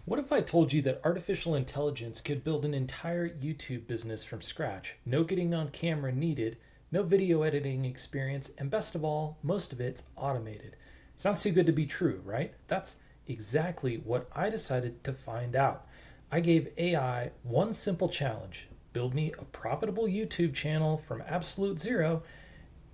What if I told you that artificial intelligence could build an entire YouTube business from scratch? No getting on camera needed, no video editing experience, and best of all, most of it's automated. Sounds too good to be true, right? That's exactly what I decided to find out. I gave AI one simple challenge: build me a profitable YouTube channel from absolute zero,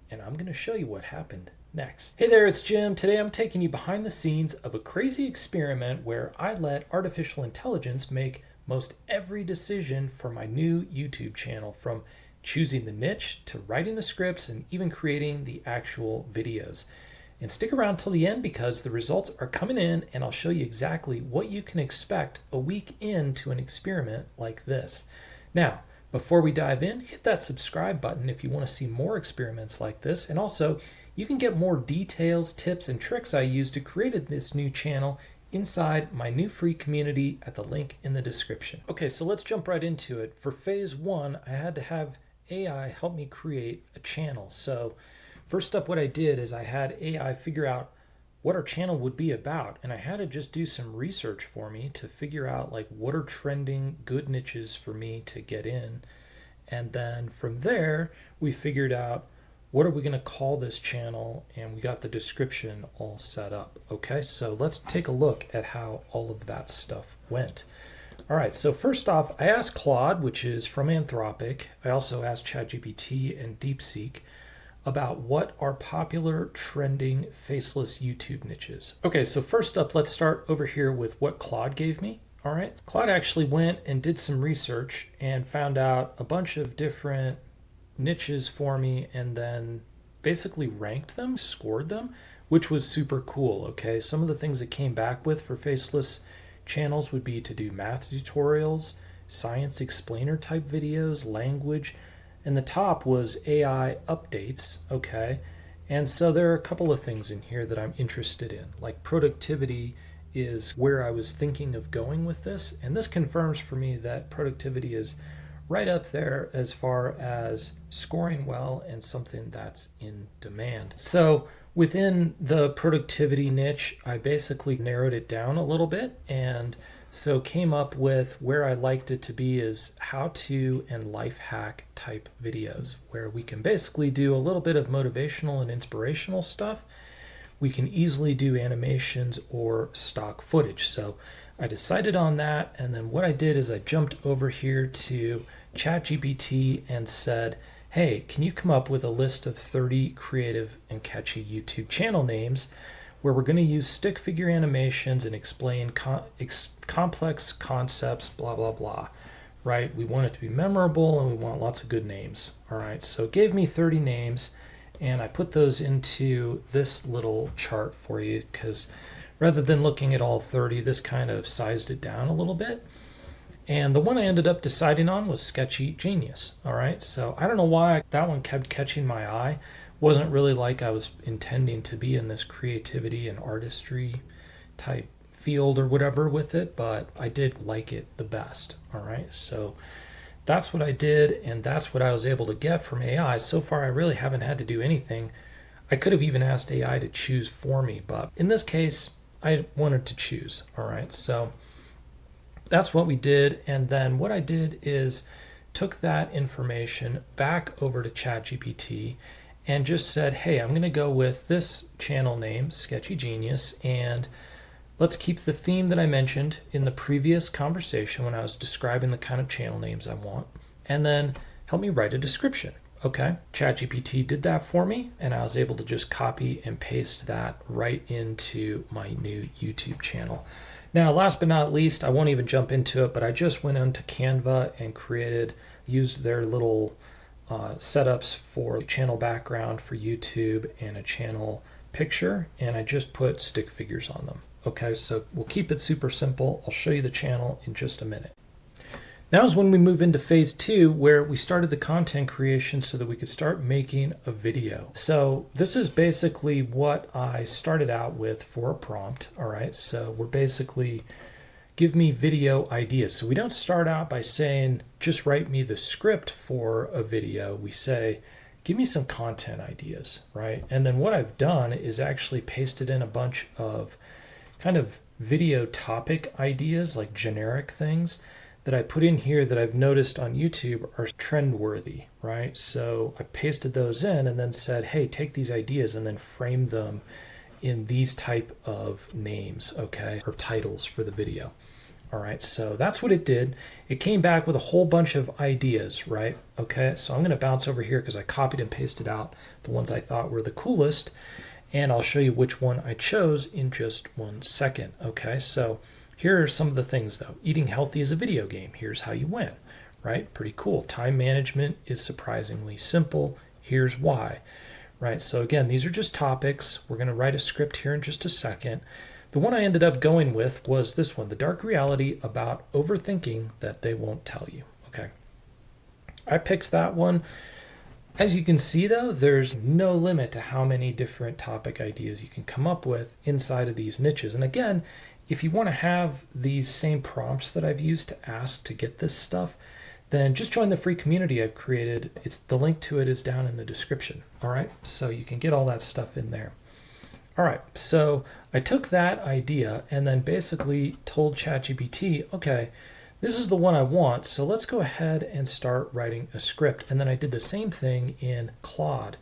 and I'm going to show you what happened next. Hey there, it's Jim. Today I'm taking you behind the scenes of a crazy experiment where I let artificial intelligence make most every decision for my new YouTube channel, from choosing the niche to writing the scripts and even creating the actual videos. And stick around till the end because the results are coming in and I'll show you exactly what you can expect a week into an experiment like this. Now, before we dive in, hit that subscribe button if you want to see more experiments like this, and also you can get more details, tips, and tricks I used to create this new channel inside my new free community at the link in the description. Okay, so let's jump right into it. For phase one, I had to have AI help me create a channel. So first up, what I did is I had AI figure out what our channel would be about, and I had to just do some research for me to figure out like what are trending good niches for me to get in. And then from there, we figured out what are we going to call this channel, and we got the description all set up. Okay, so let's take a look at how all of that stuff went. All right, so first off, I asked Claude, which is from Anthropic. I also asked ChatGPT and DeepSeek about what are popular trending faceless YouTube niches. Okay, so first up, let's start over here with what Claude gave me. All right, Claude actually went and did some research and found out a bunch of different niches for me and then basically ranked them, scored them, which was super cool. Okay, some of the things it came back with for faceless channels would be to do math tutorials, science explainer type videos, language, and the top was AI updates. Okay, and so there are a couple of things in here that I'm interested in, like productivity is where I was thinking of going with this, and this confirms for me that productivity is right up there as far as scoring well and something that's in demand. So within the productivity niche, I basically narrowed it down a little bit, and so came up with where I liked it to be is how-to and life hack type videos, where we can basically do a little bit of motivational and inspirational stuff. We can easily do animations or stock footage. So I decided on that, and then what I did is I jumped over here to ChatGPT and said, hey, can you come up with a list of 30 creative and catchy YouTube channel names where we're going to use stick figure animations and explain complex concepts, blah, blah, blah, right? We want it to be memorable and we want lots of good names. All right, so it gave me 30 names and I put those into this little chart for you because rather than looking at all 30, this kind of sized it down a little bit. And the one I ended up deciding on was Sketchy Genius. All right, so I don't know why that one kept catching my eye. Wasn't really like I was intending to be in this creativity and artistry type field or whatever with it, but I did like it the best. All right, so that's what I did, and that's what I was able to get from AI. So far, I really haven't had to do anything. I could have even asked AI to choose for me, but in this case, I wanted to choose. All right, so that's what we did. And then what I did is took that information back over to ChatGPT and just said, hey, I'm going to go with this channel name, Sketchy Genius, and let's keep the theme that I mentioned in the previous conversation when I was describing the kind of channel names I want, and then help me write a description. Okay, ChatGPT did that for me, and I was able to just copy and paste that right into my new YouTube channel. Now, last but not least, I won't even jump into it, but I just went onto Canva and used their little setups for channel background for YouTube and a channel picture, and I just put stick figures on them. Okay, so we'll keep it super simple. I'll show you the channel in just a minute. Now is when we move into phase two, where we started the content creation so that we could start making a video. So this is basically what I started out with for a prompt. All right, so we're basically give me video ideas. So we don't start out by saying, just write me the script for a video. We say, give me some content ideas, right? And then what I've done is actually pasted in a bunch of kind of video topic ideas, like generic things that I put in here that I've noticed on YouTube are trend worthy, right? So I pasted those in and then said, hey, take these ideas and then frame them in these type of names, okay, or titles for the video. All right, so that's what it did. It came back with a whole bunch of ideas, right? Okay, so I'm going to bounce over here because I copied and pasted out the ones I thought were the coolest, and I'll show you which one I chose in just 1 second. Okay, so here are some of the things though. Eating healthy is a video game. Here's how you win, right? Pretty cool. Time management is surprisingly simple. Here's why, right? So again, these are just topics. We're going to write a script here in just a second. The one I ended up going with was this one, the dark reality about overthinking that they won't tell you. Okay, I picked that one. As you can see though, there's no limit to how many different topic ideas you can come up with inside of these niches. And again, if you want to have these same prompts that I've used to ask to get this stuff, then just join the free community I've created. The link to it is down in the description. All right, so you can get all that stuff in there. All right, so I took that idea and then basically told ChatGPT, okay, this is the one I want, so let's go ahead and start writing a script. And then I did the same thing in Claude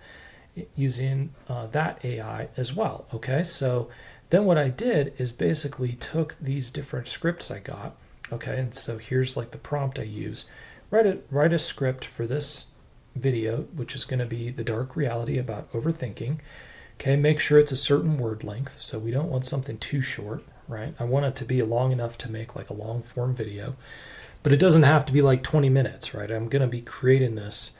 using that AI as well. Okay, so then what I did is basically took these different scripts I got. Okay, and so here's like the prompt I use. Write a script for this video, which is going to be the dark reality about overthinking. Okay, make sure it's a certain word length, so we don't want something too short, right? I want it to be long enough to make like a long form video, but it doesn't have to be like 20 minutes, right? I'm going to be creating this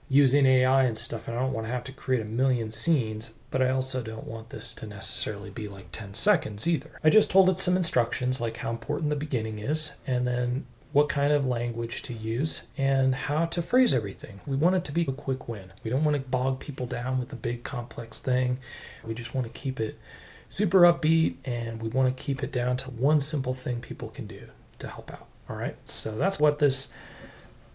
using AI and stuff, and I don't want to have to create a million scenes, but I also don't want this to necessarily be like 10 seconds either. I just told it some instructions like how important the beginning is, and then what kind of language to use and how to phrase everything. We want it to be a quick win. We don't want to bog people down with a big complex thing. We just want to keep it super upbeat, and we want to keep it down to one simple thing people can do to help out. All right, so that's what this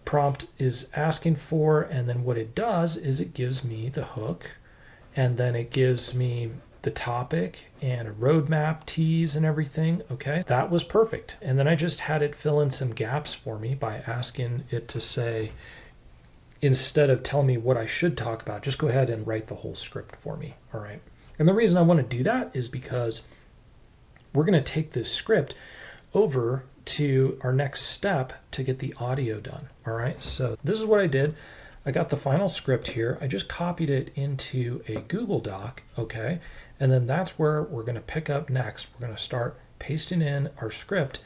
prompt is asking for, and then what it does is it gives me the hook, and then it gives me the topic and a roadmap, tease, and everything. Okay, that was perfect. And then I just had it fill in some gaps for me by asking it to say, instead of telling me what I should talk about, just go ahead and write the whole script for me. All right, and the reason I want to do that is because we're going to take this script over to our next step to get the audio done. All right, so this is what I did. I got the final script here. I just copied it into a Google Doc, okay? And then that's where we're going to pick up next. We're going to start pasting in our script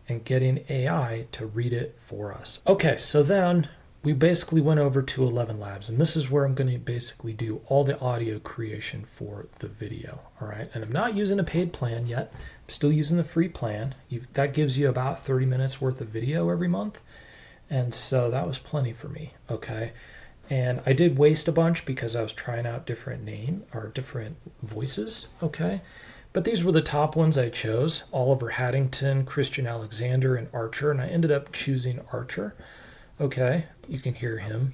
and getting AI to read it for us. Okay, so then we basically went over to ElevenLabs, and this is where I'm going to basically do all the audio creation for the video, all right? And I'm not using a paid plan yet. I'm still using the free plan. That gives you about 30 minutes worth of video every month. And so that was plenty for me, okay? And I did waste a bunch because I was trying out different different voices, okay? But these were the top ones I chose: Oliver Haddington, Christian Alexander, and Archer. And I ended up choosing Archer, okay? You can hear him.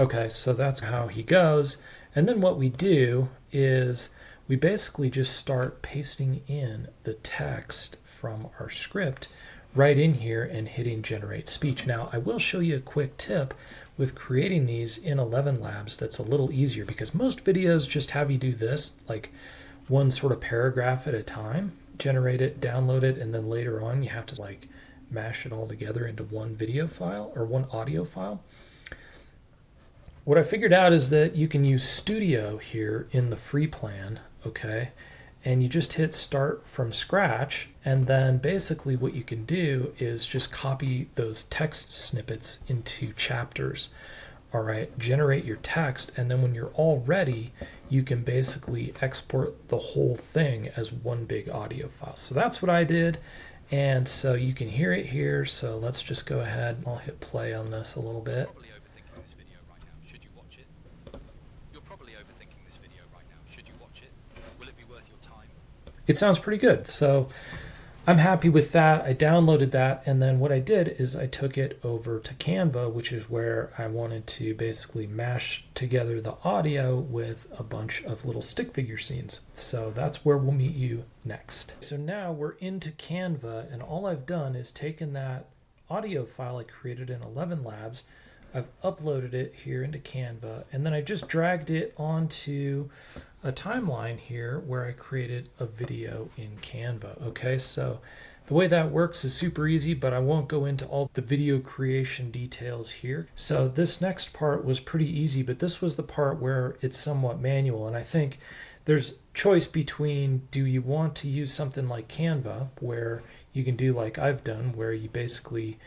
Okay, so that's how he goes. And then what we do is we basically just start pasting in the text from our script right in here and hitting generate speech. Now, I will show you a quick tip with creating these in ElevenLabs that's a little easier, because most videos just have you do this, like one sort of paragraph at a time, generate it, download it, and then later on you have to like mash it all together into one video file or one audio file. What I figured out is that you can use Studio here in the free plan, okay? And you just hit start from scratch, and then basically what you can do is just copy those text snippets into chapters. All right, generate your text, and then when you're all ready, you can basically export the whole thing as one big audio file. So that's what I did, and so you can hear it here. So let's just go ahead. I'll hit play on this a little bit. It sounds pretty good. So I'm happy with that. I downloaded that, and then what I did is I took it over to Canva, which is where I wanted to basically mash together the audio with a bunch of little stick figure scenes. So that's where we'll meet you next. So now we're into Canva, and all I've done is taken that audio file I created in ElevenLabs, I've uploaded it here into Canva, and then I just dragged it onto a timeline here where I created a video in Canva. Okay, so the way that works is super easy, but I won't go into all the video creation details here. So this next part was pretty easy, but this was the part where it's somewhat manual, and I think there's choice between, do you want to use something like Canva where you can do like I've done, where you basically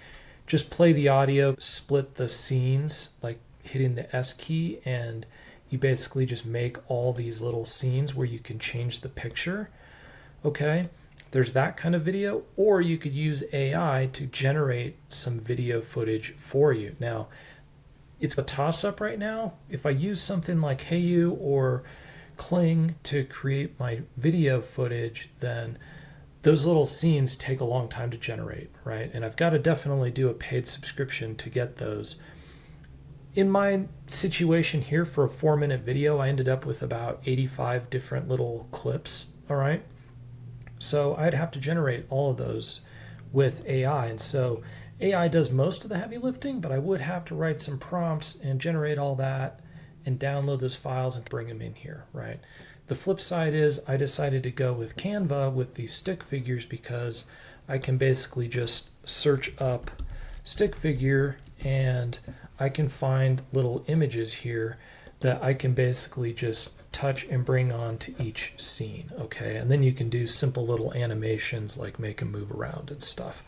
just play the audio, split the scenes, like hitting the S key, and you basically just make all these little scenes where you can change the picture. Okay, there's that kind of video, or you could use AI to generate some video footage for you. Now, it's a toss-up right now. If I use something like HeyU or Kling to create my video footage, then those little scenes take a long time to generate, right? And I've got to definitely do a paid subscription to get those. In my situation here for a 4-minute video, I ended up with about 85 different little clips, all right? So I'd have to generate all of those with AI. And so AI does most of the heavy lifting, but I would have to write some prompts and generate all that and download those files and bring them in here, right? The flip side is I decided to go with Canva with these stick figures because I can basically just search up stick figure and I can find little images here that I can basically just touch and bring on to each scene, okay? And then you can do simple little animations like make them move around and stuff.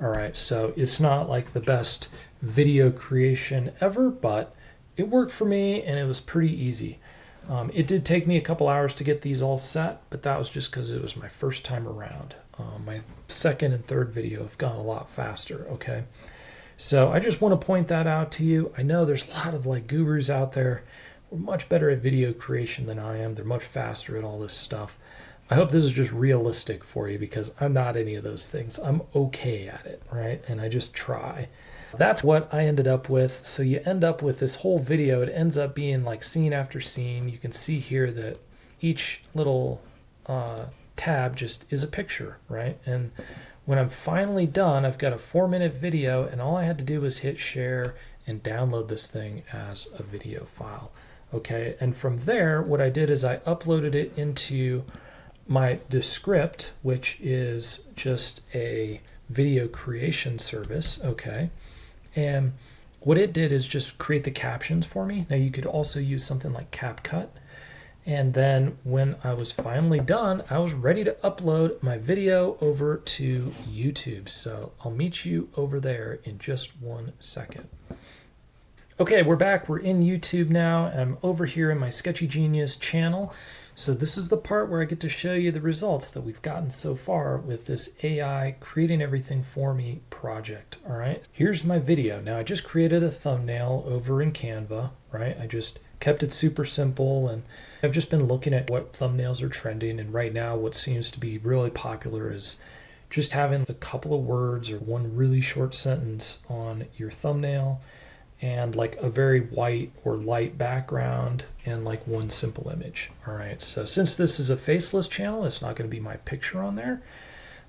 All right, so it's not like the best video creation ever, but it worked for me and it was pretty easy. It did take me a couple hours to get these all set, but that was just because it was my first time around. My second and third video have gone a lot faster, okay? So I just want to point that out to you. I know there's a lot of like gurus out there who are much better at video creation than I am. They're much faster at all this stuff. I hope this is just realistic for you because I'm not any of those things. I'm okay at it, right? And I just try. That's what I ended up with. So you end up with this whole video. It ends up being like scene after scene. You can see here that each little tab just is a picture, right? And when I'm finally done, I've got a 4-minute video, and all I had to do was hit share and download this thing as a video file. Okay, and from there, what I did is I uploaded it into my Descript, which is just a video creation service, okay? And what it did is just create the captions for me. Now you could also use something like CapCut. And then when I was finally done, I was ready to upload my video over to YouTube. So I'll meet you over there in just 1 second. Okay, we're back. We're in YouTube now. I'm over here in my Sketchy Genius channel. So this is the part where I get to show you the results that we've gotten so far with this AI creating everything for me project. All right, here's my video. Now I just created a thumbnail over in Canva, right? I just kept it super simple, and I've just been looking at what thumbnails are trending, and right now what seems to be really popular is just having a couple of words or one really short sentence on your thumbnail and like a very white or light background and like one simple image. All right, so since this is a faceless channel, it's not going to be my picture on there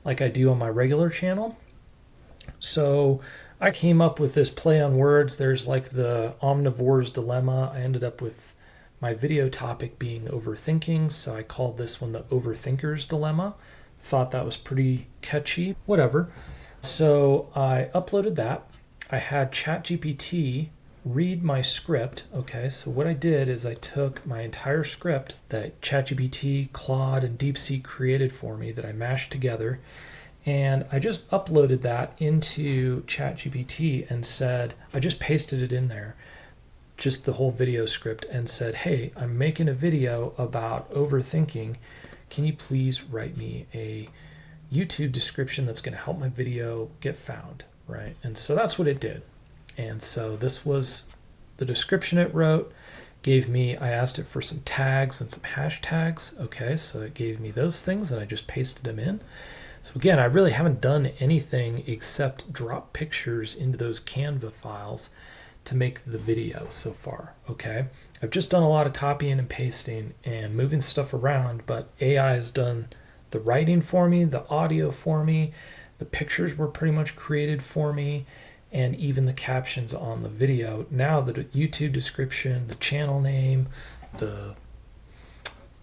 like I do on my regular channel. So I came up with this play on words. There's like the omnivore's dilemma. I ended up with my video topic being overthinking, so I called this one the overthinker's dilemma. Thought that was pretty catchy, whatever. So I uploaded that. I had ChatGPT read my script. Okay, so what I did is I took my entire script that ChatGPT, Claude, and DeepSeek created for me that I mashed together, and I just uploaded that into ChatGPT and said, I just pasted it in there, just the whole video script, and said, hey, I'm making a video about overthinking. Can you please write me a YouTube description that's going to help my video get found, right? And so that's what it did. And so this was the description it wrote. Gave me, I asked it for some tags and some hashtags. Okay, so it gave me those things and I just pasted them in. So again, I really haven't done anything except drop pictures into those Canva files to make the video so far, okay? I've just done a lot of copying and pasting and moving stuff around, but AI has done the writing for me, the audio for me, the pictures were pretty much created for me, and even the captions on the video. Now the YouTube description, the channel name, the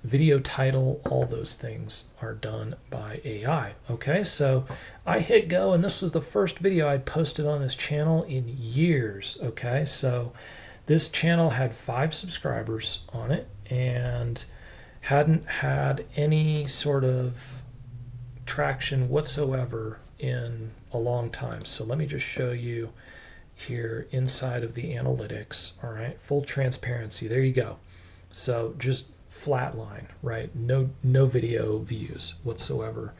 video title, all those things are done by AI. Okay, so I hit go, and this was the first video I'd posted on this channel in years. Okay, so this channel had 5 subscribers on it and hadn't had any sort of traction whatsoever in a long time. So let me just show you here inside of the analytics. All right, full transparency, there you go. So just flat line, right? No video views whatsoever.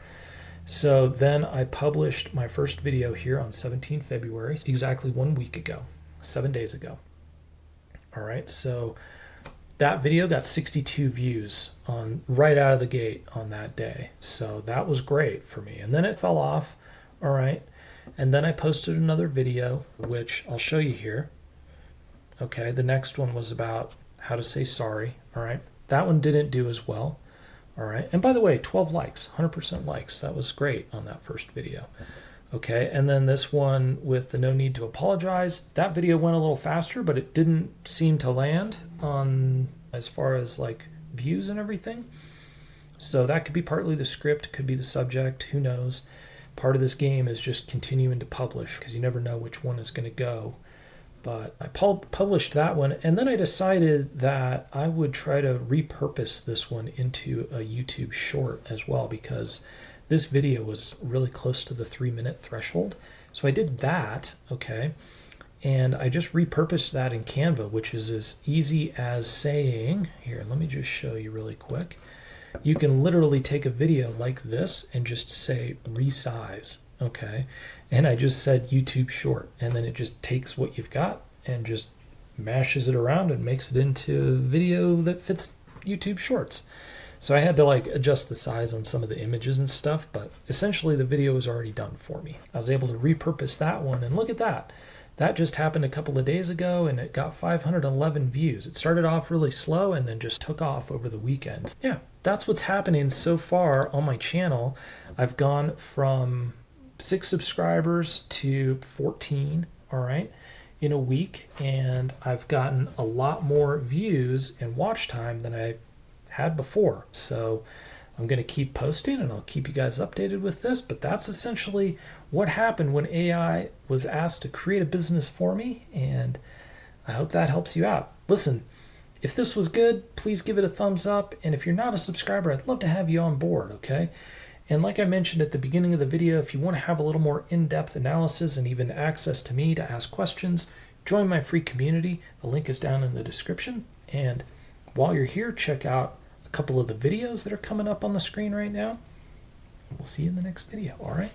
So then I published my first video here on 17 February, exactly 1 week ago, 7 days ago. All right, so that video got 62 views on right out of the gate on that day. So that was great for me. And then it fell off. All right. And then I posted another video, which I'll show you here. Okay. The next one was about how to say sorry. All right. That one didn't do as well. All right. And by the way, 12 likes, 100% likes. That was great on that first video. Okay. And then this one with the no need to apologize. That video went a little faster, but it didn't seem to land on as far as like views and everything. So that could be partly the script, could be the subject, who knows. Part of this game is just continuing to publish because you never know which one is going to go. But I published that one, and then I decided that I would try to repurpose this one into a YouTube short as well, because this video was really close to the 3-minute threshold. So I did that, okay, and I just repurposed that in Canva, which is as easy as saying, here, let me just show you really quick. You can literally take a video like this and just say resize, okay? And I just said YouTube short, and then it just takes what you've got and just mashes it around and makes it into a video that fits YouTube shorts. So I had to like adjust the size on some of the images and stuff, but essentially the video was already done for me. I was able to repurpose that one, and look at that. That just happened a couple of days ago, and it got 511 views. It started off really slow and then just took off over the weekend. Yeah, that's what's happening so far on my channel. I've gone from 6 subscribers to 14, all right, in a week, and I've gotten a lot more views and watch time than I had before. So I'm going to keep posting, and I'll keep you guys updated with this, but that's essentially what happened when AI was asked to create a business for me, and I hope that helps you out. Listen, if this was good, please give it a thumbs up, and if you're not a subscriber, I'd love to have you on board, okay? And like I mentioned at the beginning of the video, if you want to have a little more in-depth analysis and even access to me to ask questions, join my free community. The link is down in the description, and while you're here, check out a couple of the videos that are coming up on the screen right now. We'll see you in the next video, all right?